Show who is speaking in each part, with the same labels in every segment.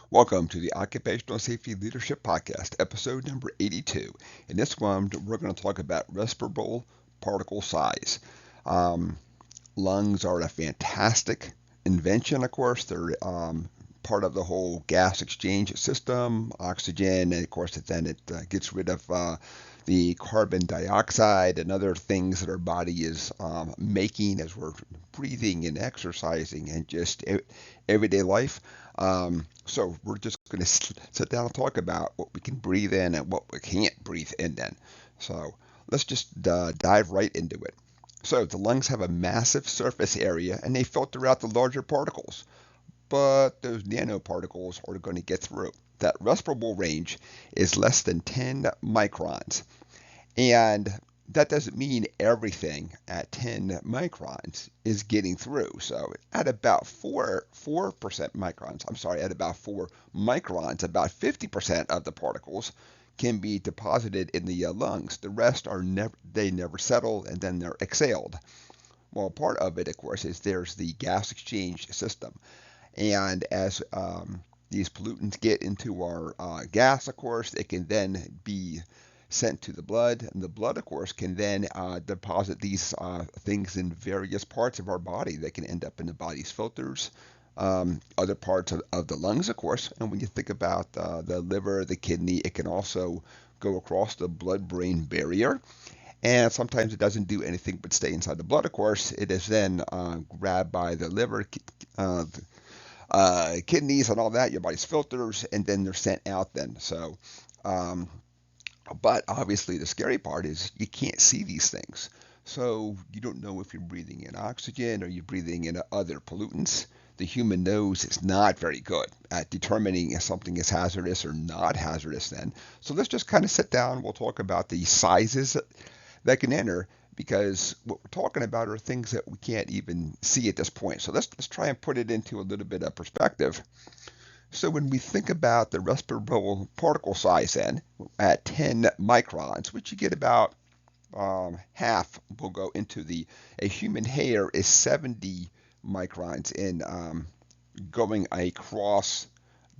Speaker 1: Welcome to the Occupational Safety Leadership Podcast, episode number 82. In this one, we're going to talk about respirable particle size. Um, Lungs are a fantastic invention, of course. They're part of the whole gas exchange system, oxygen, and of course, then it gets rid of the carbon dioxide and other things that our body is making as we're breathing and exercising and just everyday life. So we're just going to sit down and talk about what we can breathe in and what we can't breathe in then. So let's just dive right into it. So the lungs have a massive surface area and they filter out the larger particles, but those nanoparticles are going to get through. That respirable range is less than 10 microns. And that doesn't mean everything at 10 microns is getting through. So at about 4% microns, I'm sorry, at about 4 microns, about 50% of the particles can be deposited in the lungs. The rest are never settle and then they're exhaled. Well, part of it, of course, is there's the gas exchange system. And as these pollutants get into our gas, of course, it can then be sent to the blood, and the blood, of course, can then deposit these things in various parts of our body. They can end up in the body's filters, other parts of the lungs, of course. And when you think about the liver, the kidney, it can also go across the blood-brain barrier. And sometimes it doesn't do anything but stay inside the blood, of course. It is then grabbed by the liver, kidneys, and all that, your body's filters, and then they're sent out then. Um, but obviously, the scary part is you can't see these things. So you don't know if you're breathing in oxygen or you're breathing in other pollutants. The human nose is not very good at determining if something is hazardous or not hazardous then. So let's just kind of sit down. We'll talk about the sizes that can enter because what we're talking about are things that we can't even see at this point. So let's try and put it into a little bit of perspective. So when we think about the respirable particle size then at 10 microns, which you get about half will go into a human hair is 70 microns in going across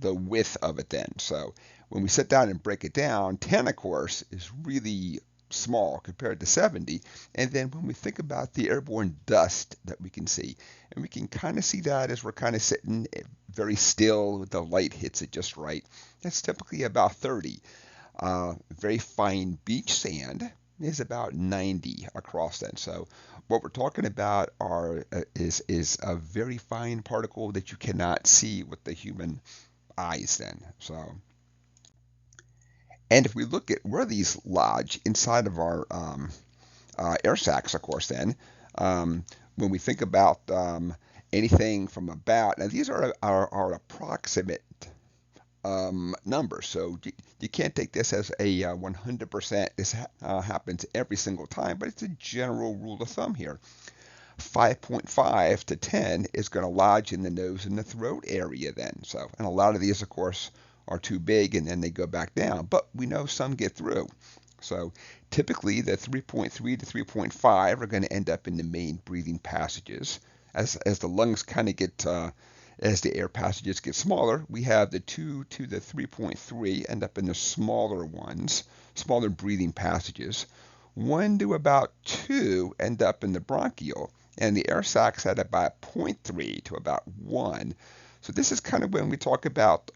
Speaker 1: the width of it then. So when we sit down and break it down, 10 of course is really small compared to 70. And then when we think about the airborne dust that we can see, and we can kind of see that as we're kind of sitting very still, the light hits it just right. That's typically about 30. Very fine beach sand is about 90 across then. So what we're talking about is a very fine particle that you cannot see with the human eyes then. So and if we look at where these lodge inside of our air sacs, of course, then when we think about anything from about, now these are approximate numbers, so you can't take this as a 100%. This happens every single time, but it's a general rule of thumb here. 5.5 to 10 is going to lodge in the nose and the throat area then. So, and a lot of these, of course, are too big and then they go back down, but we know some get through. So typically the 3.3 to 3.5 are going to end up in the main breathing passages. As the lungs kind of get, as the air passages get smaller, we have the 2 to the 3.3 end up in the smaller ones, smaller breathing passages. 1 to about 2 end up in the bronchial, and the air sacs at about zero point 0.3 to about 1. So this is kind of when we talk about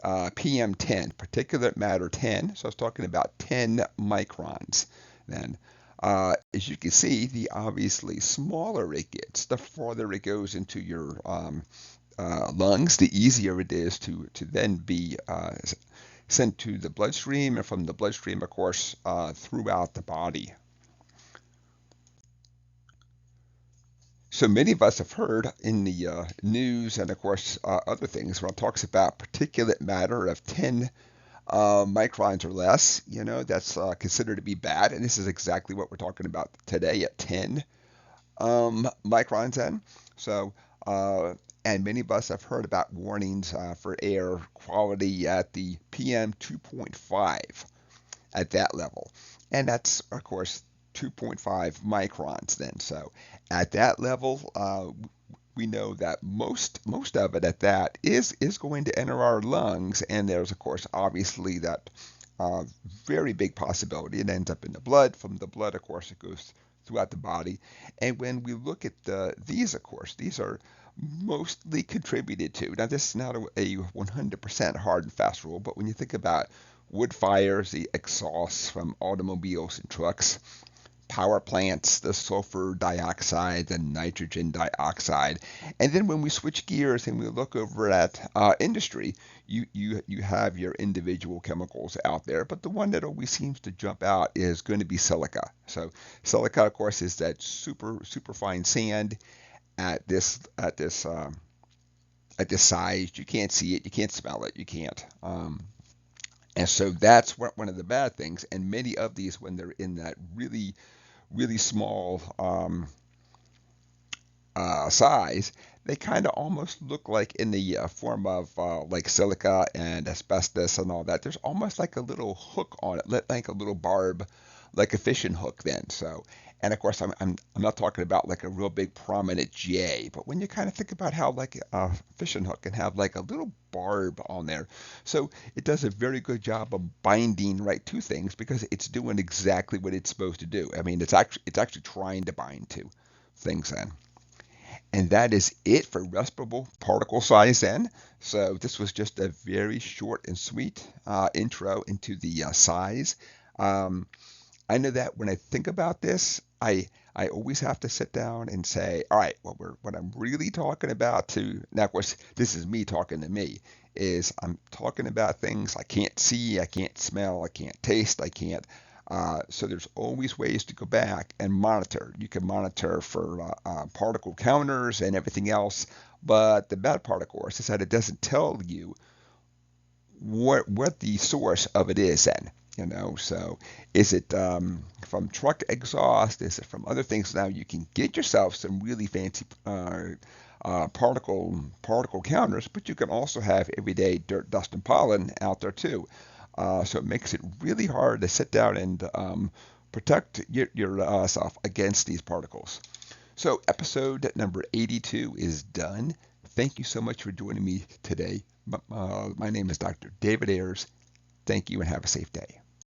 Speaker 1: PM10, particulate matter 10. So I was talking about 10 microns then. As you can see, the obviously smaller it gets, the farther it goes into your lungs, the easier it is to then be sent to the bloodstream, and from the bloodstream, of course, throughout the body. So many of us have heard in the news and, of course, other things when it talks about particulate matter of 10 microns or less, that's considered to be bad. And this is exactly what we're talking about today at 10 microns in. So, and many of us have heard about warnings for air quality at the PM 2.5 at that level. And that's, of course, 2.5 microns then. So at that level, we know that most of it at that is going to enter our lungs, and there's of course obviously that uh, very big possibility it ends up in the blood. From the blood, of course, it goes throughout the body. And when we look at these, of course, these are mostly contributed to. Now, this is not a 100% hard and fast rule, but when you think about wood fires, the exhausts from automobiles and trucks, power plants, the sulfur dioxide, the nitrogen dioxide. And then when we switch gears and we look over at industry, you have your individual chemicals out there, but the one that always seems to jump out is going to be silica. So silica, of course, is that super fine sand at this size. You can't see it, you can't smell it, you can't. And so that's one of the bad things. And many of these, when they're in that really small size, they kind of almost look like in the form of like silica and asbestos and all that. There's almost like a little hook on it, like a little barb, like a fishing hook then. So, and of course, I'm not talking about like a real big prominent J, but when you kind of think about how like a fishing hook can have like a little barb on there, so it does a very good job of binding right to things because it's doing exactly what it's supposed to do. I mean, it's actually trying to bind to things then. And that is it for respirable particle size then. So this was just a very short and sweet intro into the size. Um, I know that when I think about this, I always have to sit down and say, all right, what I'm really talking about to now, of course, this is me talking to me, is I'm talking about things I can't see, I can't smell, I can't taste, I can't. So there's always ways to go back and monitor. You can monitor for particle counters and everything else, but the bad part, of course, is that it doesn't tell you what the source of it is then. So is it from truck exhaust? Is it from other things? Now you can get yourself some really fancy particle counters, but you can also have everyday dirt, dust, and pollen out there too. So it makes it really hard to sit down and protect yourself against these particles. So episode number 82 is done. Thank you so much for joining me today. My name is Dr. David Ayers. Thank you and have a safe day.